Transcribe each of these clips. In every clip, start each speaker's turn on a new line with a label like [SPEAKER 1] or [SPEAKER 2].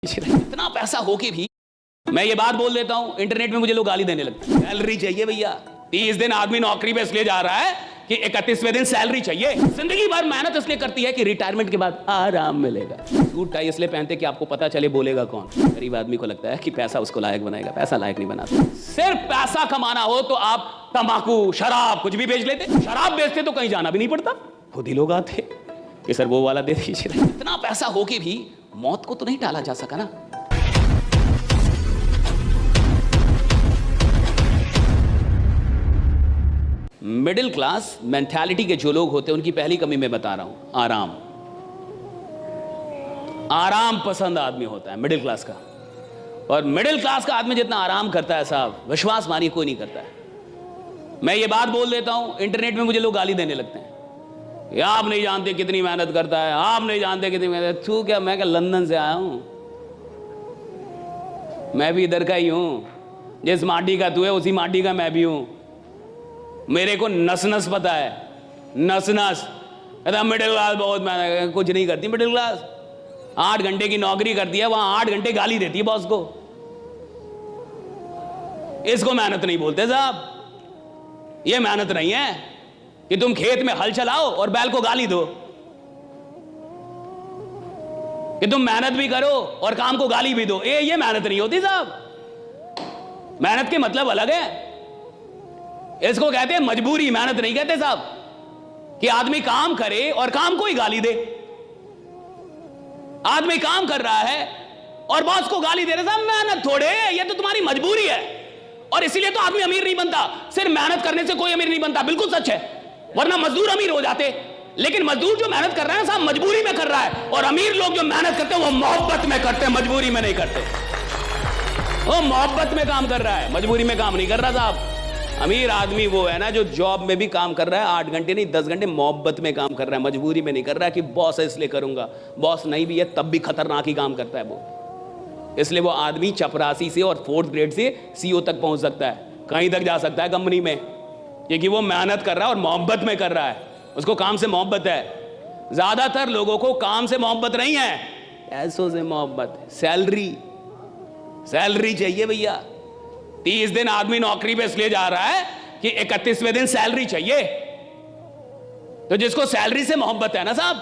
[SPEAKER 1] इतना पैसा हो के भी मैं ये बात बोल देता हूं, इंटरनेट में मुझे लोग गाली देने लगते हैं। सैलरी चाहिए भैया। 30 दिन आदमी नौकरी पे इसलिए जा रहा है कि 31वें दिन सैलरी चाहिए। जिंदगी भर मेहनत इसलिए करती है कि रिटायरमेंट के बाद आराम मिलेगा। सूट टाई इसलिए पहनते कि आपको पता चले बोलेगा कौन। गरीब आदमी को लगता है कि पैसा उसको लायक बनाएगा, पैसा लायक नहीं बनाता। सिर्फ पैसा कमाना हो तो आप तंबाकू, शराब कुछ भी बेच लेते। शराब बेचते तो कहीं जाना भी नहीं पड़ता, खुद ही लोग आते कि सर वो वाला दे दीजिए। इतना पैसा हो के भी मौत को तो नहीं टाला जा सका ना। मिडिल क्लास मेंटालिटी के जो लोग होते हैं उनकी पहली कमी मैं बता रहा हूं, आराम। आराम पसंद आदमी होता है मिडिल क्लास का। और मिडिल क्लास का आदमी जितना आराम करता है साहब, विश्वास मानिए कोई नहीं करता है। मैं ये बात बोल देता हूं, इंटरनेट में मुझे लोग गाली देने लगते हैं, ये आप नहीं जानते कितनी मेहनत करता है, आप नहीं जानते कितनी मेहनत। तू क्या, मैं क्या लंदन से आया हूं, मैं भी इधर का ही हूं। जिस माटी का तू है उसी माटी का मैं भी हूं। मेरे को नस नस पता है, नस नस। मिडिल क्लास बहुत मेहनत, कुछ नहीं करती मिडिल क्लास। 8 घंटे की नौकरी करती है, वहां 8 घंटे गाली देती है बॉस को। इसको मेहनत नहीं बोलते साहब। ये मेहनत नहीं है कि तुम खेत में हल चलाओ और बैल को गाली दो, कि तुम मेहनत भी करो और काम को गाली भी दो। ये मेहनत नहीं होती साहब। मेहनत के मतलब अलग है। इसको कहते हैं मजबूरी, मेहनत नहीं कहते साहब। कि आदमी काम करे और काम को ही गाली दे। आदमी काम कर रहा है और बॉस को गाली दे रहे साहब, मेहनत थोड़े, ये तो तुम्हारी मजबूरी है। और इसीलिए तो आदमी अमीर नहीं बनता। सिर्फ मेहनत करने से कोई अमीर नहीं बनता, बिल्कुल सच है। वरना मजदूर अमीर हो जाते। लेकिन मजदूर जो मेहनत कर रहा है साहब मजबूरी में कर रहा है। और अमीर लोग जो मेहनत करते हैं वो मोहब्बत में करते हैं, मजबूरी में नहीं करते। वो मोहब्बत में काम कर रहा है, मजबूरी में काम नहीं कर रहा साहब। अमीर आदमी वो है ना जो जॉब में भी काम कर रहा है, 8 घंटे नहीं 10 घंटे मोहब्बत में काम कर रहा है, मजबूरी में नहीं कर रहा है कि बॉस है इसलिए करूंगा। बॉस नहीं भी है तब भी खतरनाक ही काम करता है वो। इसलिए वो आदमी चपरासी से और 4th ग्रेड से CEO तक पहुंच सकता है, कहीं तक जा सकता है कंपनी में, क्योंकि वो मेहनत कर रहा है और मोहब्बत में कर रहा है। उसको काम से मोहब्बत है। ज्यादातर लोगों को काम से मोहब्बत नहीं है, पैसों से मोहब्बत। सैलरी चाहिए भैया। 30 दिन आदमी नौकरी पे इसलिए जा रहा है कि 31वें दिन सैलरी चाहिए। तो जिसको सैलरी से मोहब्बत है ना साहब,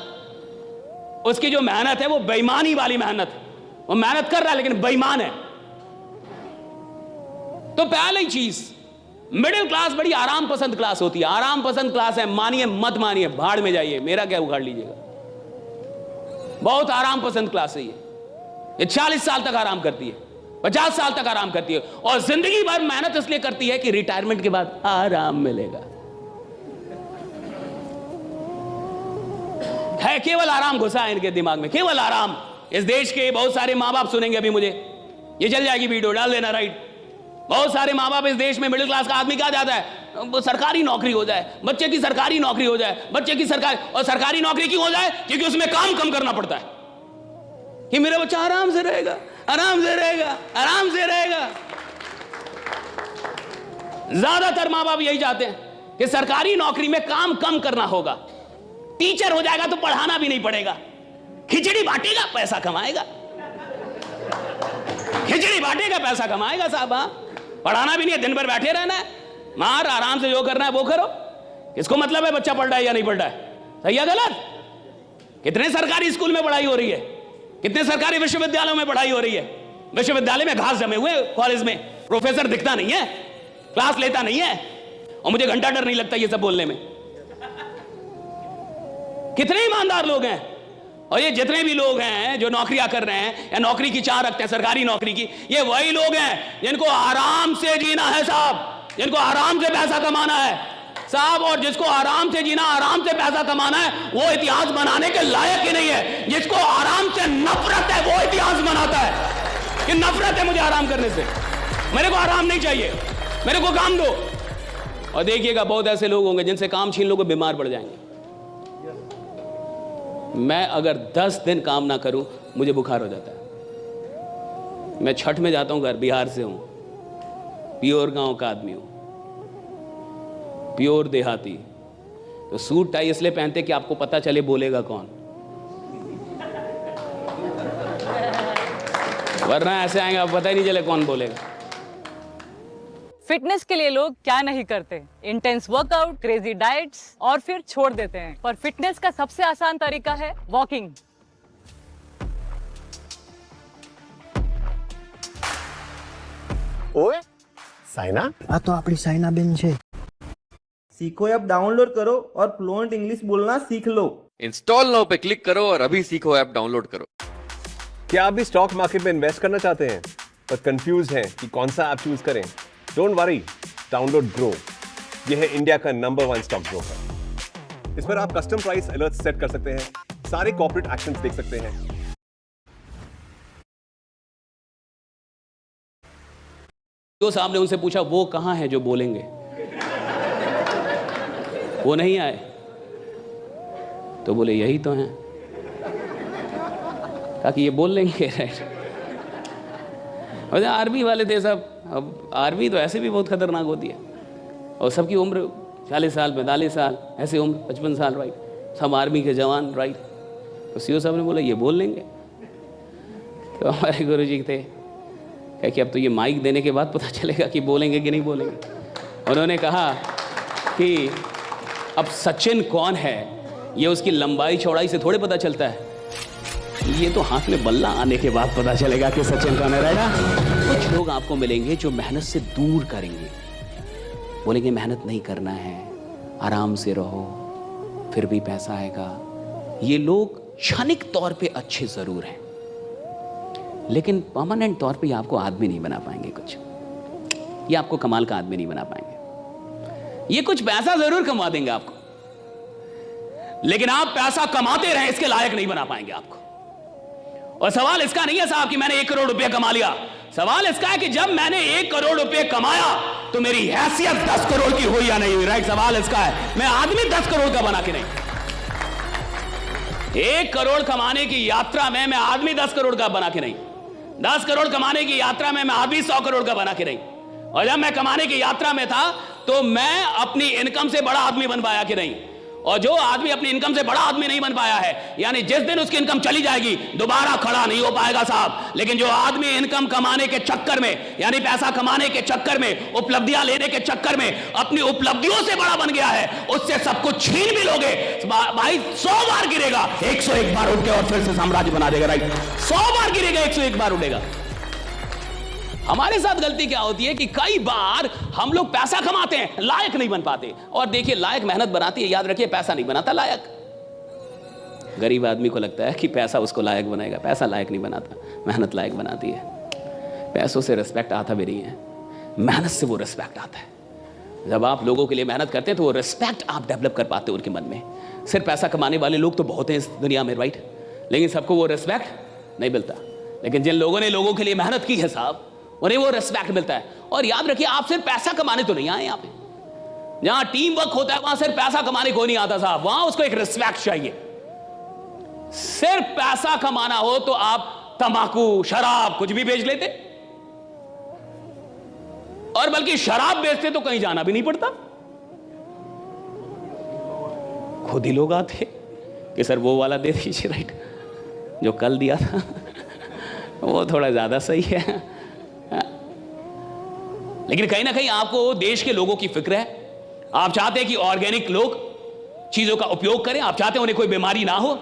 [SPEAKER 1] उसकी जो मेहनत है वो बेईमानी वाली मेहनत। वो मेहनत कर रहा है लेकिन बेईमान है। तो पहली चीज, मिडिल क्लास बड़ी आराम पसंद क्लास होती है। आराम पसंद क्लास है, मानिए मत मानिए, भाड़ में जाइए, मेरा क्या उखाड़ लीजिएगा। बहुत आराम पसंद क्लास है ये 40 साल तक आराम करती है, 50 साल तक आराम करती है। और जिंदगी भर मेहनत इसलिए करती है कि रिटायरमेंट के बाद आराम मिलेगा। है केवल आराम घुसा है इनके दिमाग में, केवल आराम। इस देश के बहुत सारे मां बाप सुनेंगे अभी मुझे, ये चल जाएगी वीडियो, डाल देना राइट। बहुत सारे मां बाप इस देश में, मिडिल क्लास का आदमी क्या चाहता है, सरकारी नौकरी हो जाए, बच्चे की सरकारी नौकरी हो जाए, बच्चे की सरकारी। और सरकारी नौकरी क्यों हो जाए? क्योंकि उसमें काम कम करना पड़ता है, कि मेरा बच्चा आराम से रहेगा, आराम से रहेगा, आराम से रहेगा। ज्यादातर मां बाप यही चाहते हैं कि सरकारी नौकरी में काम कम करना होगा। टीचर हो जाएगा तो पढ़ाना भी नहीं पड़ेगा, खिचड़ी बांटेगा पैसा कमाएगा, खिचड़ी बांटेगा पैसा कमाएगा साहब। पढ़ाना भी नहीं है, दिन भर बैठे रहना है, मार आराम से जो करना है वो करो। किसको मतलब है बच्चा पढ़ रहा है या नहीं पढ़ रहा है, सही है गलत? कितने सरकारी स्कूल में पढ़ाई हो रही है, कितने सरकारी विश्वविद्यालयों में पढ़ाई हो रही है। विश्वविद्यालय में घास जमे हुए, कॉलेज में प्रोफेसर दिखता नहीं है, क्लास लेता नहीं है, और मुझे घंटा डर नहीं लगता ये सब बोलने में। कितने ईमानदार लोग हैं। और ये जितने भी लोग हैं जो नौकरियां कर रहे हैं या नौकरी की चाह रखते हैं सरकारी नौकरी की, ये वही लोग हैं जिनको आराम से जीना है साहब, जिनको आराम से पैसा कमाना है साहब। और जिसको आराम से जीना, आराम से पैसा कमाना है, वो इतिहास बनाने के लायक ही नहीं है। जिसको आराम से नफरत है वो इतिहास बनाता है कि नफरत है मुझे आराम करने से, मेरे को आराम नहीं चाहिए, मेरे को काम दो। और देखिएगा बहुत ऐसे लोग होंगे जिनसे काम छीन लोगे बीमार पड़ जाएंगे। मैं अगर 10 दिन काम ना करूं मुझे बुखार हो जाता है। मैं छठ में जाता हूं घर, बिहार से हूं, प्योर गांव का आदमी हूं, प्योर देहाती। तो सूट टाई इसलिए पहनते कि आपको पता चले बोलेगा कौन। वरना ऐसे आएंगे आप पता ही नहीं चले कौन बोलेगा।
[SPEAKER 2] फिटनेस के लिए लोग क्या नहीं करते, इंटेंस वर्कआउट, क्रेजी डाइट्स और फिर छोड़ देते हैं। पर फिटनेस का सबसे आसान तरीका है वॉकिंग।
[SPEAKER 3] ओए साइना,
[SPEAKER 4] આ તો આપણી સાયનાબેન છે।
[SPEAKER 5] सीखो ऐप डाउनलोड करो और फ्लुएंट इंग्लिश बोलना सीख लो।
[SPEAKER 6] इंस्टॉल नाउ पे क्लिक करो और अभी सीखो ऐप डाउनलोड करो।
[SPEAKER 3] क्या आप भी स्टॉक मार्केट में इन्वेस्ट करना चाहते हैं पर कंफ्यूज हैं कि कौन सा ऐप चूज करें? Don't worry, download grow. यह है इंडिया का नंबर 1 स्टॉक ब्रोकर। इस पर आप कस्टम प्राइस अलर्ट सेट कर सकते हैं, सारे कॉर्पोरेट एक्शंस देख सकते हैं।
[SPEAKER 1] तो साहब ने उनसे पूछा वो कहां है जो बोलेंगे? वो नहीं आए तो बोले यही तो हैं। कहा कि ये बोल लेंगे, राइट। और आर्मी वाले थे सब। अब आर्मी तो ऐसे भी बहुत खतरनाक होती है और सबकी उम्र 40 साल 45 साल, ऐसे उम्र 55 साल, राइट। सब आर्मी के जवान, राइट। तो सीओ साहब ने बोला ये बोल लेंगे। तो हमारे गुरु जी थे, क्या कि अब तो ये माइक देने के बाद पता चलेगा कि बोलेंगे कि नहीं बोलेंगे। उन्होंने कहा कि अब सचिन कौन है ये उसकी लंबाई चौड़ाई से थोड़े पता चलता है, ये तो हाथ में बल्ला आने के बाद पता चलेगा कि सचिन कौन है, राइट। कुछ लोग आपको मिलेंगे जो मेहनत से दूर करेंगे, बोलेंगे मेहनत नहीं करना है, आराम से रहो, फिर भी पैसा आएगा। ये लोग क्षणिक तौर पे अच्छे जरूर हैं लेकिन परमानेंट तौर पे आपको आदमी नहीं बना पाएंगे। कुछ ये आपको कमाल का आदमी नहीं बना पाएंगे। ये कुछ पैसा जरूर कमा देंगे आपको लेकिन आप पैसा कमाते रहें इसके लायक नहीं बना पाएंगे आपको। और सवाल इसका नहीं है साहब कि मैंने 1 करोड़ रुपया कमा लिया। सवाल इसका है कि जब मैंने 1 करोड़ रुपये कमाया तो मेरी हैसियत 10 करोड़ की हुई या नहीं हुई, राइट। सवाल इसका है, मैं आदमी 10 करोड़ का बना के नहीं। 1 करोड़ कमाने की यात्रा में मैं आदमी 10 करोड़ का बना के नहीं। 10 करोड़ कमाने की यात्रा में मैं आदमी 100 करोड़ का बना के नहीं। और जब मैं कमाने की यात्रा में था तो मैं अपनी इनकम से बड़ा आदमी बन पाया कि नहीं। और जो आदमी अपनी इनकम से बड़ा आदमी नहीं बन पाया है, यानी जिस दिन उसकी इनकम चली जाएगी दोबारा खड़ा नहीं हो पाएगा साहब। लेकिन जो आदमी इनकम कमाने के चक्कर में, यानी पैसा कमाने के चक्कर में, उपलब्धियां लेने के चक्कर में अपनी उपलब्धियों से बड़ा बन गया है, उससे सब कुछ छीन भी लोगे भाई 100 बार गिरेगा, 101 बार उठ के और फिर से साम्राज्य बना देगा, राइट। 100 बार गिरेगा, 101 बार उठेगा। हमारे साथ गलती क्या होती है कि कई बार हम लोग पैसा कमाते हैं, लायक नहीं बन पाते। और देखिए, लायक मेहनत बनाती है, याद रखिए, पैसा नहीं बनाता लायक। गरीब आदमी को लगता है कि पैसा उसको लायक बनाएगा, पैसा लायक नहीं बनाता, मेहनत लायक बनाती है। पैसों से रिस्पेक्ट आता भी नहीं है, मेहनत से वो रिस्पेक्ट आता है। जब आप लोगों के लिए मेहनत करते हैं तो वो रिस्पेक्ट आप डेवलप कर पाते हो उनके मन में। सिर्फ पैसा कमाने वाले लोग तो बहुत हैं इस दुनिया में, राइट, लेकिन सबको वो रिस्पेक्ट नहीं मिलता। लेकिन जिन लोगों ने लोगों के लिए मेहनत की है साहब, उन्हें वो रिस्पेक्ट मिलता है। और याद रखिए, आप सिर्फ पैसा कमाने तो नहीं आए यहाँ पे। जहां टीम वर्क होता है वहां सिर्फ पैसा कमाने कोई नहीं आता साहब, वहां उसको एक रिस्पेक्ट चाहिए। सिर्फ पैसा कमाना हो तो आप तंबाकू, शराब कुछ भी बेच लेते, और बल्कि शराब बेचते तो कहीं जाना भी नहीं पड़ता। खुद ही लोग आते कि सर वो वाला दे दीजिए, राइट, जो कल दिया था वो थोड़ा ज्यादा सही है। लेकिन कहीं ना कहीं आपको देश के लोगों की फिक्र है। आप चाहते हैं कि ऑर्गेनिक लोग चीजों का उपयोग करें, आप चाहते हैं उन्हें कोई बीमारी ना हो,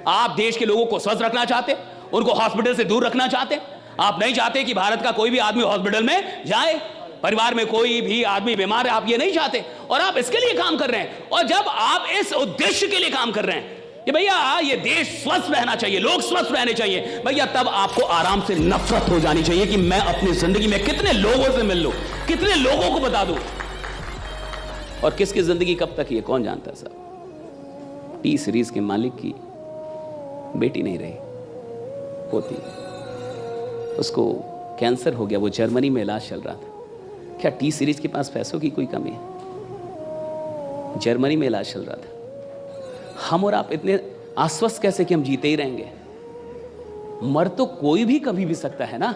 [SPEAKER 1] आप देश के लोगों को स्वस्थ रखना चाहते, उनको हॉस्पिटल से दूर रखना चाहते। आप नहीं चाहते कि भारत का कोई भी आदमी हॉस्पिटल में जाए, परिवार में कोई भी आदमी बीमार है, आप ये नहीं चाहते, और आप इसके लिए काम कर रहे हैं। और जब आप इस उद्देश्य के लिए काम कर रहे हैं कि भैया ये देश स्वस्थ रहना चाहिए, लोग स्वस्थ रहने चाहिए, भैया तब आपको आराम से नफरत हो जानी चाहिए कि मैं अपनी जिंदगी में कितने लोगों से मिल लूं, कितने लोगों को बता दूं, और किसकी जिंदगी कब तक ये कौन जानता है साहब। टी सीरीज के मालिक की बेटी नहीं रही, होती, उसको कैंसर हो गया, वो जर्मनी में इलाज चल रहा था। क्या टी सीरीज के पास पैसों की कोई कमी है? जर्मनी में इलाज चल रहा था। हम और आप इतने आश्वस्त कैसे कि हम जीते ही रहेंगे? मर तो कोई भी कभी भी सकता है ना,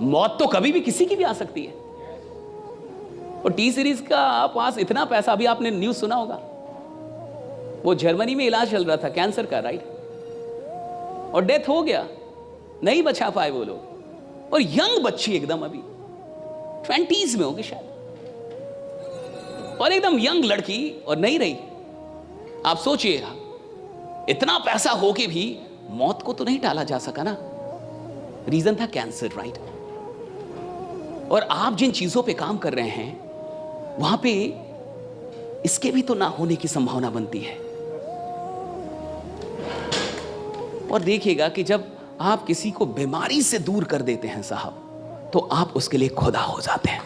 [SPEAKER 1] मौत तो कभी भी किसी की भी आ सकती है। और टी सीरीज का पास इतना पैसा, अभी आपने न्यूज सुना होगा, वो जर्मनी में इलाज चल रहा था कैंसर का, राइट, और डेथ हो गया, नहीं बचा पाए वो लोग। और यंग बच्ची एकदम अभी 20s में होगी शायद, और एकदम यंग लड़की, और नहीं रही। आप सोचिएगा, इतना पैसा हो के भी मौत को तो नहीं टाला जा सका ना। रीजन था कैंसर, राइट। और आप जिन चीजों पे काम कर रहे हैं वहां पे इसके भी तो ना होने की संभावना बनती है। और देखिएगा कि जब आप किसी को बीमारी से दूर कर देते हैं साहब, तो आप उसके लिए खुदा हो जाते हैं।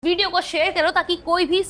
[SPEAKER 4] वीडियो को शेयर करो ताकि कोई भी